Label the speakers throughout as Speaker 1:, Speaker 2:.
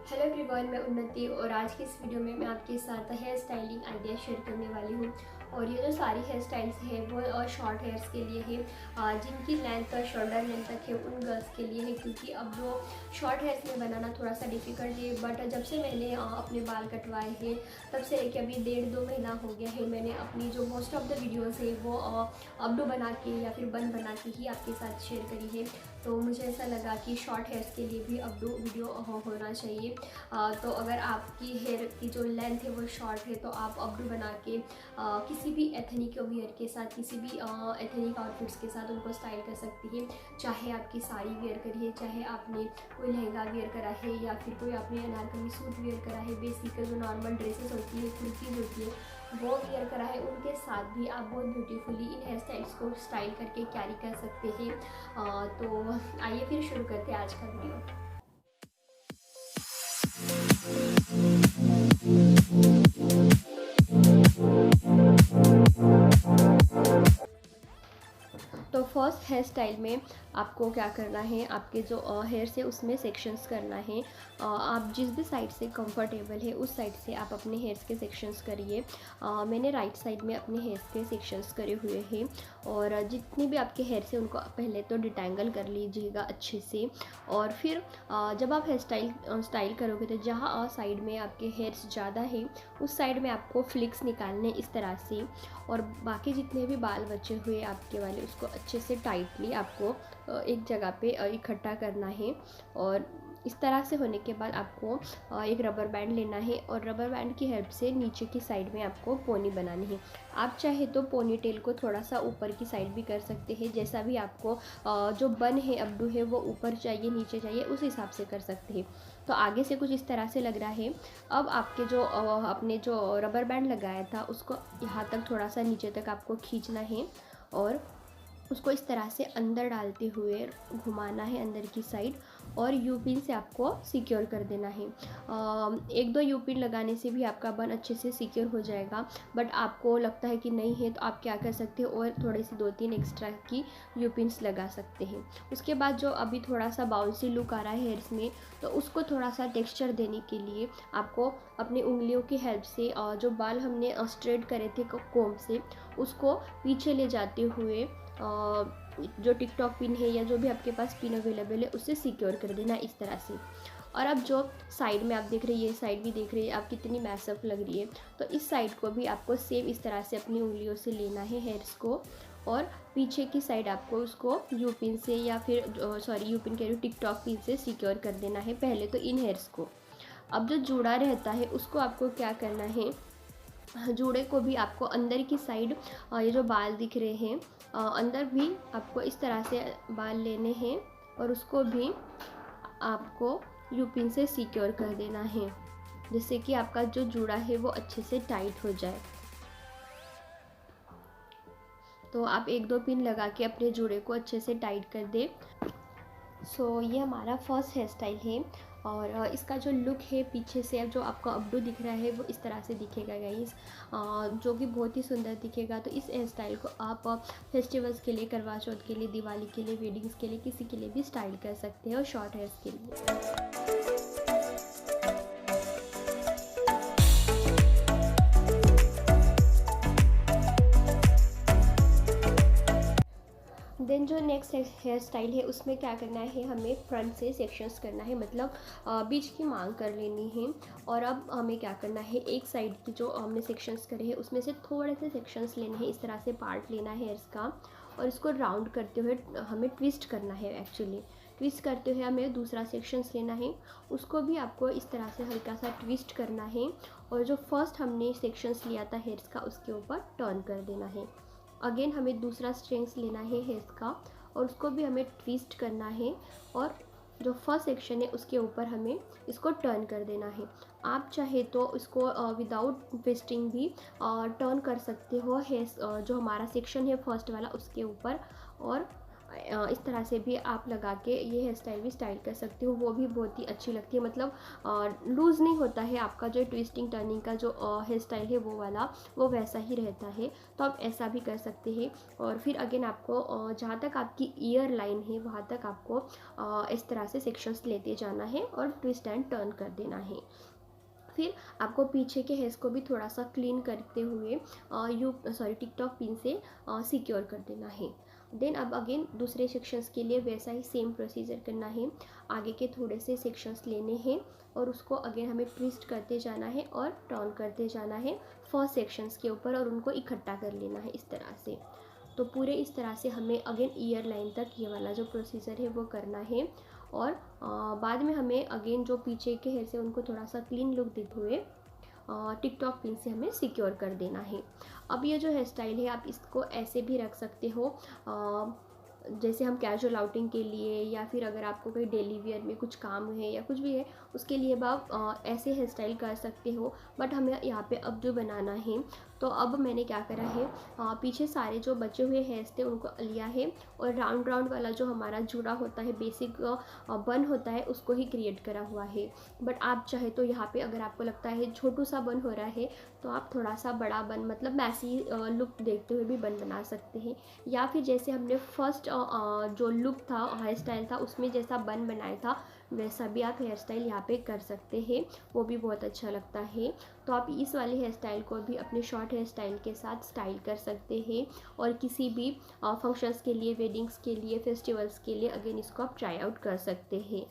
Speaker 1: Hello everyone, मैं उन्नति और आज की इस वीडियो में मैं आपके साथ हेयर स्टाइलिंग आइडिया शेयर करने वाली हूँ। और ये जो सारी हेयर स्टाइल्स है वो शॉर्ट हेयर्स के लिए है, जिनकी लेंथ शोल्डर लेंथ तक है उन गर्ल्स के लिए है, क्योंकि अब जो शॉर्ट हेयर्स में बनाना थोड़ा सा डिफ़िकल्ट है। बट जब से मैंने अपने बाल कटवाए हैं तब से लेके अभी 1.5-2 महीना हो गया है, मैंने अपनी जो मोस्ट ऑफ द वीडियोज़ है वो अपडो बना के या फिर बन बना के ही आपके साथ शेयर करी है। तो मुझे ऐसा लगा कि शॉर्ट हेयर्स के लिए भी अपडो वीडियो होना चाहिए। तो अगर आपकी हेयर की जो लेंथ है वो शॉर्ट है तो आप अपडो बना के किसी भी एथनिक वियर के साथ, किसी भी एथनिक आउटफिट्स के साथ उनको स्टाइल कर सकती है। चाहे आपकी साड़ी वेयर करी है, चाहे आपने कोई लहंगा वेयर करा है या फिर कोई आपने अनारकली सूट वेयर करा है, बेसिक जो नॉर्मल ड्रेसेस होती है, कुर्तीज होती है, वो वेयर करा है, उनके साथ भी आप बहुत ब्यूटीफुली इन हेयर स्टाइल्स को स्टाइल करके कैरी कर सकते हैं। तो आइए फिर शुरू करते हैं आज का वीडियो। तो फर्स्ट हेयर स्टाइल में आपको क्या करना है, आपके जो हेयर से उसमें सेक्शंस करना है। आप जिस भी साइड से कंफर्टेबल है उस साइड से आप अपने हेयर्स के सेक्शंस करिए। मैंने राइट साइड में अपने हेयर्स के सेक्शंस करे हुए हैं। और जितनी भी आपके हेयर से उनको पहले तो डिटेंगल कर लीजिएगा अच्छे से। और फिर जब आप हेयर स्टाइल करोगे तो जहाँ साइड में आपके हेयर्स ज़्यादा है उस साइड में आपको फ्लिक्स निकालने इस तरह से। और बाकी जितने भी बाल बचे हुए आपके वाले उसको अच्छे से टाइटली आपको एक जगह पे इकट्ठा करना है। और इस तरह से होने के बाद आपको एक रबर बैंड लेना है और रबर बैंड की हेल्प से नीचे की साइड में आपको पोनी बनानी है। आप चाहे तो पोनी टेल को थोड़ा सा ऊपर की साइड भी कर सकते हैं, जैसा भी आपको जो बन है अपडू है वो ऊपर चाहिए नीचे चाहिए उस हिसाब से कर सकते हैं। तो आगे से कुछ इस तरह से लग रहा है। अब आपके जो आपने जो रबर बैंड लगाया था उसको यहाँ तक थोड़ा सा नीचे तक आपको खींचना है और उसको इस तरह से अंदर डालते हुए घुमाना है अंदर की साइड। और यू पिन से आपको सिक्योर कर देना है। एक दो यू पिन लगाने से भी आपका बन अच्छे से सिक्योर हो जाएगा। बट आपको लगता है कि नहीं है तो आप क्या कर सकते हो, और थोड़ी सी 2-3 एक्स्ट्रा की यू पिन्स लगा सकते हैं। उसके बाद जो अभी थोड़ा सा बाउंसी लुक आ रहा है हेयर्स में, तो उसको थोड़ा सा टेक्सचर देने के लिए आपको अपनी उंगलियों की हेल्प से जो बाल हमने स्ट्रेट करे थे कोम से उसको पीछे ले जाते हुए जो टिकटॉक पिन है या जो भी आपके पास पिन अवेलेबल है उससे सिक्योर कर देना इस तरह से। और अब जो साइड में आप देख रहे हैं, ये साइड भी देख रहे हैं आप कितनी मैसअप लग रही है, तो इस साइड को भी आपको सेम इस तरह से अपनी उंगलियों से लेना है हेयर्स को। और पीछे की साइड आपको उसको यू पिन से या फिर यू पिन कह रही हूँ, टिकटॉक पिन से सिक्योर कर देना है पहले तो इन हेयर्स को। अब जो जुड़ा रहता है उसको आपको क्या करना है, जूड़े को भी आपको अंदर की साइड ये जो बाल दिख रहे हैं अंदर भी आपको इस तरह से बाल लेने हैं और उसको भी आपको यू पिन से सिक्योर कर देना है, जिससे कि आपका जो जूड़ा है वो अच्छे से टाइट हो जाए। तो आप 1-2 पिन लगा के अपने जूड़े को अच्छे से टाइट कर दे। ये हमारा फर्स्ट हेयर स्टाइल है। और इसका जो लुक है पीछे से अब जो आपका अपडू दिख रहा है वो इस तरह से दिखेगा गाइस, जो कि बहुत ही सुंदर दिखेगा। तो इस हेयर स्टाइल को आप फेस्टिवल्स के लिए, करवा चौथ के लिए, दिवाली के लिए, वेडिंग्स के लिए, किसी के लिए भी स्टाइल कर सकते हैं और शॉर्ट हेयर्स के लिए। देन जो नेक्स्ट हेयर स्टाइल है उसमें क्या करना है, हमें फ्रंट से सेक्शंस करना है, मतलब बीच की मांग कर लेनी है। और अब हमें क्या करना है, एक साइड की जो हमने सेक्शंस करे हैं उसमें से थोड़े से सेक्शंस लेने हैं, इस तरह से पार्ट लेना है हेयर्स का। और इसको राउंड करते हुए हमें ट्विस्ट करना है। एक्चुअली ट्विस्ट करते हुए हमें दूसरा सेक्शंस लेना है, उसको भी आपको इस तरह से हल्का सा ट्विस्ट करना है। और जो फर्स्ट हमने सेक्शंस लिया था हेयर्स का उसके ऊपर टर्न कर देना है। अगेन हमें दूसरा स्ट्रिंग्स लेना है हेयर्स का और उसको भी हमें ट्विस्ट करना है। और जो फर्स्ट सेक्शन है उसके ऊपर हमें इसको टर्न कर देना है। आप चाहे तो इसको विदाउट ट्विस्टिंग भी टर्न कर सकते हो हेयर्स जो हमारा सेक्शन है फर्स्ट वाला उसके ऊपर। और इस तरह से भी आप लगा के ये हेयर स्टाइल भी स्टाइल कर सकते हो, वो भी बहुत ही अच्छी लगती है। मतलब लूज़ नहीं होता है आपका जो ट्विस्टिंग टर्निंग का जो हेयर स्टाइल है वो वाला, वो वैसा ही रहता है। तो आप ऐसा भी कर सकते हैं। और फिर अगेन आपको जहाँ तक आपकी ईयर लाइन है वहाँ तक आपको इस तरह से सेक्शंस लेते जाना है और ट्विस्ट एंड टर्न कर देना है। फिर आपको पीछे के हेयर्स को भी थोड़ा सा क्लीन करते हुए टिकटॉक पिन से सिक्योर कर देना है। देन अब अगेन दूसरे सेक्शंस के लिए वैसा ही सेम प्रोसीजर करना है। आगे के थोड़े से सेक्शंस लेने हैं और उसको अगेन हमें ट्विस्ट करते जाना है और टर्न करते जाना है फर्स्ट सेक्शंस के ऊपर और उनको इकट्ठा कर लेना है इस तरह से। तो पूरे इस तरह से हमें अगेन ईयर लाइन तक ये वाला जो प्रोसीजर है वो करना है। और बाद में हमें अगेन जो पीछे के हेयर से उनको थोड़ा सा क्लीन लुक देते हुए टिकटॉक पिन से हमें सिक्योर कर देना है। अब ये जो हेयर स्टाइल है आप इसको ऐसे भी रख सकते हो, जैसे हम कैजुअल आउटिंग के लिए या फिर अगर आपको कोई डेली वेयर में कुछ काम है या कुछ भी है उसके लिए आप ऐसे हेयर स्टाइल कर सकते हो। बट हमें यहाँ पे अब जो बनाना है, तो अब मैंने क्या करा है, पीछे सारे जो बचे हुए हेयर्स थे उनको लिया है और राउंड राउंड वाला जो हमारा जुड़ा होता है बेसिक बन होता है उसको ही क्रिएट करा हुआ है। बट आप चाहे तो यहाँ पे अगर आपको लगता है छोटू सा बन हो रहा है तो आप थोड़ा सा बड़ा बन, मतलब मैसी लुक देखते हुए भी बन बना सकते हैं। या फिर जैसे हमने फर्स्ट जो लुक था हेयर स्टाइल था उसमें जैसा बन बनाया था वैसा भी आप हेयर स्टाइल यहाँ पे कर सकते हैं, वो भी बहुत अच्छा लगता है। तो आप इस वाले हेयर स्टाइल को भी अपने शॉर्ट हेयर स्टाइल के साथ स्टाइल कर सकते हैं और किसी भी फंक्शंस के लिए, वेडिंग्स के लिए, फेस्टिवल्स के लिए अगेन इसको आप ट्राई आउट कर सकते हैं।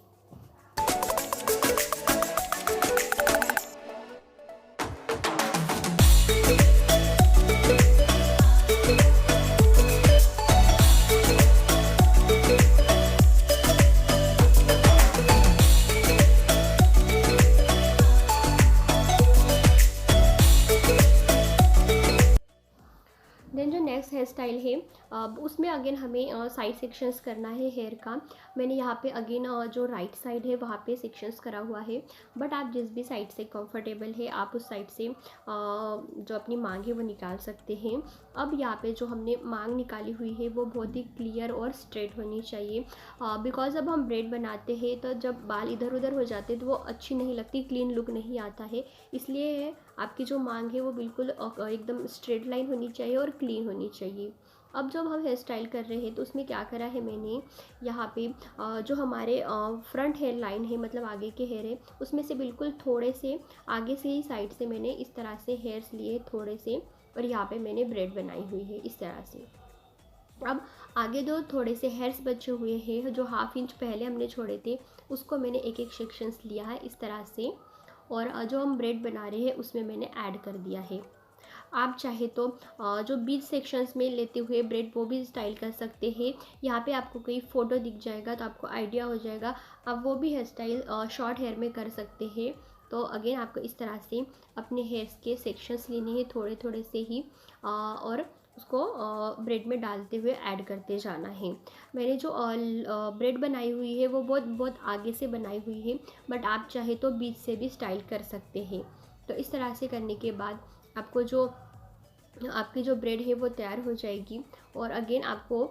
Speaker 1: देन जो नेक्स्ट हेयर स्टाइल है उसमें अगेन हमें साइड सेक्शंस करना है हेयर का। मैंने यहाँ पे अगेन जो राइट साइड है वहाँ पे सेक्शंस करा हुआ है। बट आप जिस भी साइड से कंफर्टेबल है आप उस साइड से जो अपनी मांग है वो निकाल सकते हैं। अब यहाँ पे जो हमने मांग निकाली हुई है वो बहुत ही क्लियर और स्ट्रेट होनी चाहिए, बिकॉज अब हम ब्रेड बनाते हैं तो जब बाल इधर उधर हो जाते हैं तो वो अच्छी नहीं लगती, क्लीन लुक नहीं आता है। इसलिए आपकी जो मांग है वो बिल्कुल एकदम स्ट्रेट लाइन होनी चाहिए और क्लीन होनी चाहिए। अब जब हम हेयर स्टाइल कर रहे हैं तो उसमें क्या करा है मैंने, यहाँ पे जो हमारे फ्रंट हेयर लाइन है मतलब आगे के हेयर है उसमें से बिल्कुल थोड़े से आगे से ही साइड से मैंने इस तरह से हेयर्स लिए थोड़े से और यहाँ पे मैंने ब्रेड बनाई हुई है इस तरह से। अब आगे जो थोड़े से हेयर्स बचे हुए हैं जो हाफ इंच पहले हमने छोड़े थे उसको मैंने एक एक सेक्शंस लिया है इस तरह से और जो हम ब्रेड बना रहे हैं उसमें मैंने ऐड कर दिया है। आप चाहे तो जो बीच सेक्शंस में लेते हुए ब्रेड वो भी स्टाइल कर सकते हैं। यहाँ पे आपको कोई फ़ोटो दिख जाएगा तो आपको आइडिया हो जाएगा, आप वो भी हेयर स्टाइल शॉर्ट हेयर में कर सकते हैं। तो अगेन आपको इस तरह से अपने हेयर्स के सेक्शंस लेने हैं थोड़े थोड़े से ही और उसको ब्रेड में डालते हुए ऐड करते जाना है। मैंने जो ब्रेड बनाई हुई है वो बहुत बहुत आगे से बनाई हुई है, बट आप चाहे तो बीच से भी स्टाइल कर सकते हैं। तो इस तरह से करने के बाद आपको जो आपकी जो ब्रेड है वो तैयार हो जाएगी। और अगेन आपको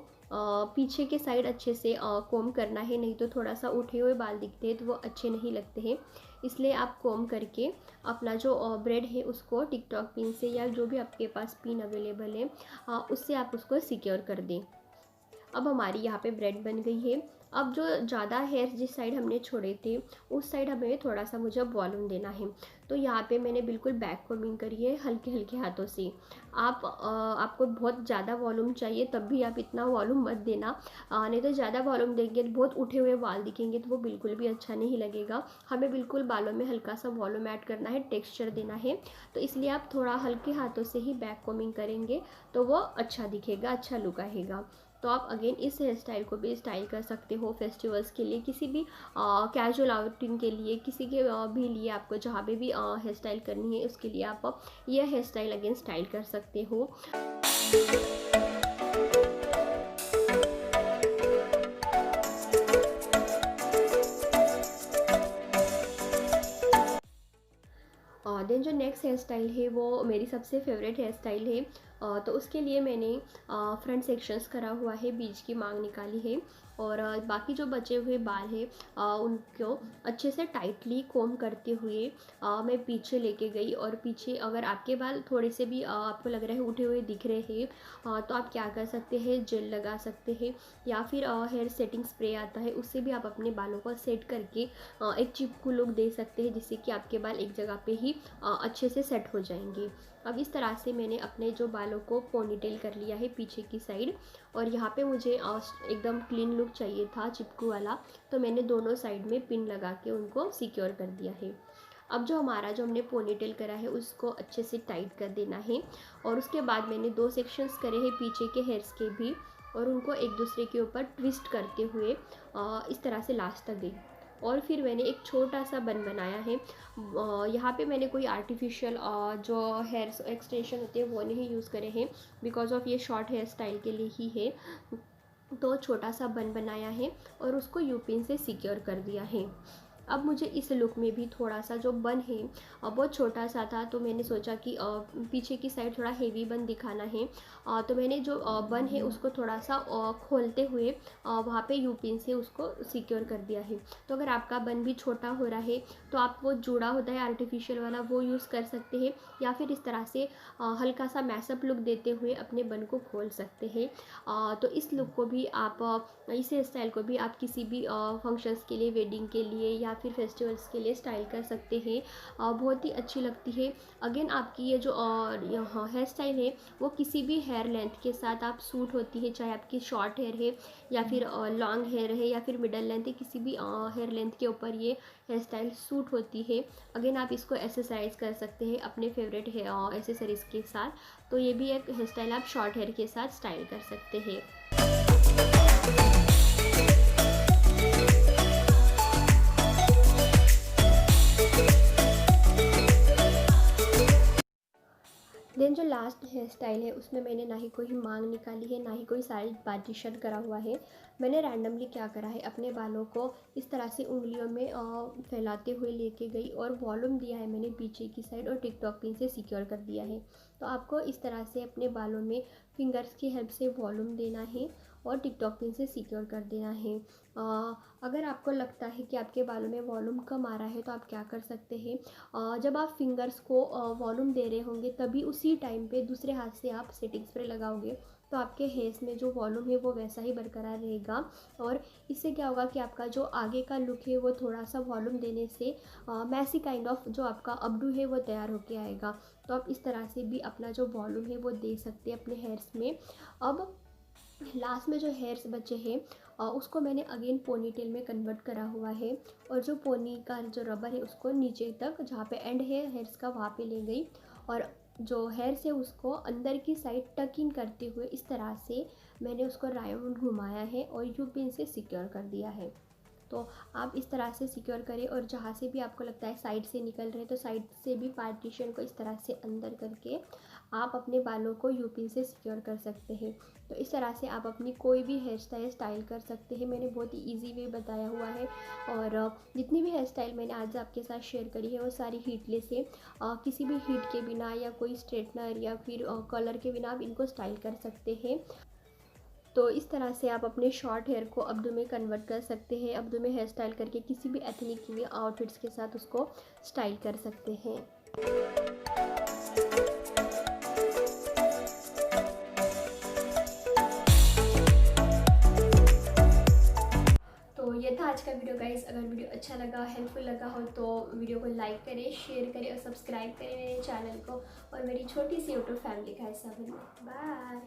Speaker 1: पीछे के साइड अच्छे से कोम करना है, नहीं तो थोड़ा सा उठे हुए बाल दिखते हैं तो वो अच्छे नहीं लगते हैं। इसलिए आप कोम करके अपना जो ब्रेड है उसको टिकटॉक पिन से या जो भी आपके पास पिन अवेलेबल है उससे आप उसको सिक्योर कर दें। अब हमारी यहाँ पे ब्रेड बन गई है। अब जो ज़्यादा हेयर जिस साइड हमने छोड़े थे उस साइड हमें थोड़ा सा मुझे वॉल्यूम देना है। तो यहाँ पे मैंने बिल्कुल बैक कोमिंग करी है हल्के हल्के हाथों से। आपको बहुत ज़्यादा वॉल्यूम चाहिए तब भी आप इतना वॉल्यूम मत देना, नहीं तो ज़्यादा वॉल्यूम देंगे तो बहुत उठे हुए बाल दिखेंगे तो वो बिल्कुल भी अच्छा नहीं लगेगा। हमें बिल्कुल बालों में हल्का सा वॉल्यूम ऐड करना है, टेक्स्चर देना है। तो इसलिए आप थोड़ा हल्के हाथों से ही बैक कोमिंग करेंगे तो वो अच्छा दिखेगा, अच्छा लुक आएगा। तो आप अगेन इस हेयर स्टाइल को भी स्टाइल कर सकते हो फेस्टिवल्स के लिए, किसी भी कैजुअल आउटिंग के लिए, किसी के भी लिए आपको जहाँ पे भी हेयर स्टाइल करनी है उसके लिए आप यह हेयर स्टाइल अगेन स्टाइल कर सकते हो। देन जो नेक्स्ट हेयर स्टाइल है वो मेरी सबसे फेवरेट हेयर स्टाइल है। तो उसके लिए मैंने फ्रंट सेक्शंस करा हुआ है, बीच की मांग निकाली है और बाकी जो बचे हुए बाल हैं उनको अच्छे से टाइटली कोम करते हुए मैं पीछे लेके गई। और पीछे अगर आपके बाल थोड़े से भी आपको लग रहा है उठे हुए दिख रहे हैं तो आप क्या कर सकते हैं, जेल लगा सकते हैं या फिर हेयर सेटिंग स्प्रे आता है, उससे भी आप अपने बालों को सेट करके एक चिपकू लुक दे सकते हैं, जिससे कि आपके बाल एक जगह पे ही अच्छे से सेट हो जाएंगे। अब इस तरह से मैंने अपने जो बालों को पोनीटेल कर लिया है पीछे की साइड, और यहाँ पे मुझे एकदम क्लीन लुक चाहिए था चिपकू वाला, तो मैंने दोनों साइड में पिन लगा के उनको सिक्योर कर दिया है। अब जो हमने पोनीटेल करा है उसको अच्छे से टाइट कर देना है, और उसके बाद मैंने 2 सेक्शंस करे हैं पीछे के हेयर्स के भी, और उनको एक दूसरे के ऊपर ट्विस्ट करते हुए इस तरह से लास्ट तक गई। और फिर मैंने एक छोटा सा बन बनाया है। यहाँ पे मैंने कोई आर्टिफिशियल जो हेयर एक्सटेंशन होते हैं वो नहीं यूज़ करे हैं, बिकॉज ऑफ ये शॉर्ट हेयर स्टाइल के लिए ही है। तो छोटा सा बन बनाया है और उसको यूपिन से सिक्योर कर दिया है। अब मुझे इस लुक में भी थोड़ा सा जो बन है बहुत छोटा सा था, तो मैंने सोचा कि पीछे की साइड थोड़ा हेवी बन दिखाना है, तो मैंने जो बन है उसको थोड़ा सा खोलते हुए वहाँ पे यूपिन से उसको सिक्योर कर दिया है। तो अगर आपका बन भी छोटा हो रहा है तो आप वो जुड़ा होता है आर्टिफिशियल वाला वो यूज़ कर सकते हैं, या फिर इस तरह से हल्का सा मैसअप लुक देते हुए अपने बन को खोल सकते हैं। तो इस लुक को भी आप इस हेयर स्टाइल को भी आप किसी भी फंक्शंस के लिए, वेडिंग के लिए या फिर फेस्टिवल्स के लिए स्टाइल कर सकते हैं। बहुत ही अच्छी लगती है। अगेन आपकी ये जो हेयर स्टाइल है वो किसी भी हेयर लेंथ के साथ आप सूट होती है, चाहे आपकी शॉर्ट हेयर है या फिर लॉन्ग हेयर है या फिर मिडल लेंथ है, किसी भी हेयर लेंथ के ऊपर ये हेयर स्टाइल सूट होती है। अगेन आप इसको एक्सरसाइज कर सकते हैं अपने फेवरेट एसेसरीज़ के साथ। तो ये भी एक हेयर स्टाइल आप शॉर्ट हेयर के साथ स्टाइल कर सकते हैं। देन जो लास्ट हेयर स्टाइल है उसमें मैंने ना ही कोई मांग निकाली है, ना ही कोई साइड पार्टीशन करा हुआ है। मैंने रैंडमली क्या करा है, अपने बालों को इस तरह से उंगलियों में फैलाते हुए लेके गई और वॉल्यूम दिया है मैंने पीछे की साइड और टिकटॉक पिन से सिक्योर कर दिया है। तो आपको इस तरह से अपने बालों में फिंगर्स की हेल्प से वॉल्यूम देना है और टिकटॉक पिन से सिक्योर कर देना है। अगर आपको लगता है कि आपके बालों में वॉल्यूम कम आ रहा है तो आप क्या कर सकते हैं, जब आप फिंगर्स को वॉल्यूम दे रहे होंगे तभी उसी टाइम पे दूसरे हाथ से आप सेटिंग स्प्रे लगाओगे, तो आपके हेयर्स में जो वॉल्यूम है वो वैसा ही बरकरार रहेगा। और इससे क्या होगा कि आपका जो आगे का लुक है वो थोड़ा सा वॉल्यूम देने से मैसी काइंड ऑफ जो आपका अपडू है वो तैयार होके आएगा। तो आप इस तरह से भी अपना जो वॉल्यूम है वो दे सकते हैं अपने हेयर्स में। अब लास्ट में जो हेयर्स बचे हैं उसको मैंने अगेन पोनीटेल में कन्वर्ट करा हुआ है, और जो पोनी का जो रबर है उसको नीचे तक जहाँ पे एंड है हेयर्स का वहाँ पे ले गई, और जो हेयर्स है उसको अंदर की साइड टक इन करते हुए इस तरह से मैंने उसको राउंड घुमाया है और यू पिन से सिक्योर कर दिया है। तो आप इस तरह से सिक्योर करें, और जहाँ से भी आपको लगता है साइड से निकल रहे हैं तो साइड से भी पार्टीशन को इस तरह से अंदर करके आप अपने बालों को यूपिन से सिक्योर कर सकते हैं। तो इस तरह से आप अपनी कोई भी हेयर स्टाइल कर सकते हैं। मैंने बहुत ही ईजी वे बताया हुआ है, और जितनी भी हेयर स्टाइल मैंने आज आपके साथ शेयर करी है वो सारी हीटलेस है। किसी भी हीट के बिना या कोई स्ट्रेटनर या फिर कलर के बिना आप इनको स्टाइल कर सकते हैं। तो इस तरह से आप अपने शॉर्ट हेयर को अब्दू में कन्वर्ट कर सकते हैं। अब्दू में हेयर स्टाइल करके किसी भी एथनिक आउटफिट्स के साथ उसको स्टाइल कर सकते हैं। तो ये था आज का वीडियो गाइस। अगर वीडियो अच्छा लगा, हेल्पफुल लगा हो तो वीडियो को लाइक करें, शेयर करें और सब्सक्राइब करें मेरे चैनल को, और मेरी छोटी सी यूट्यूब फैमिली का हिस्सा बनें। बाय।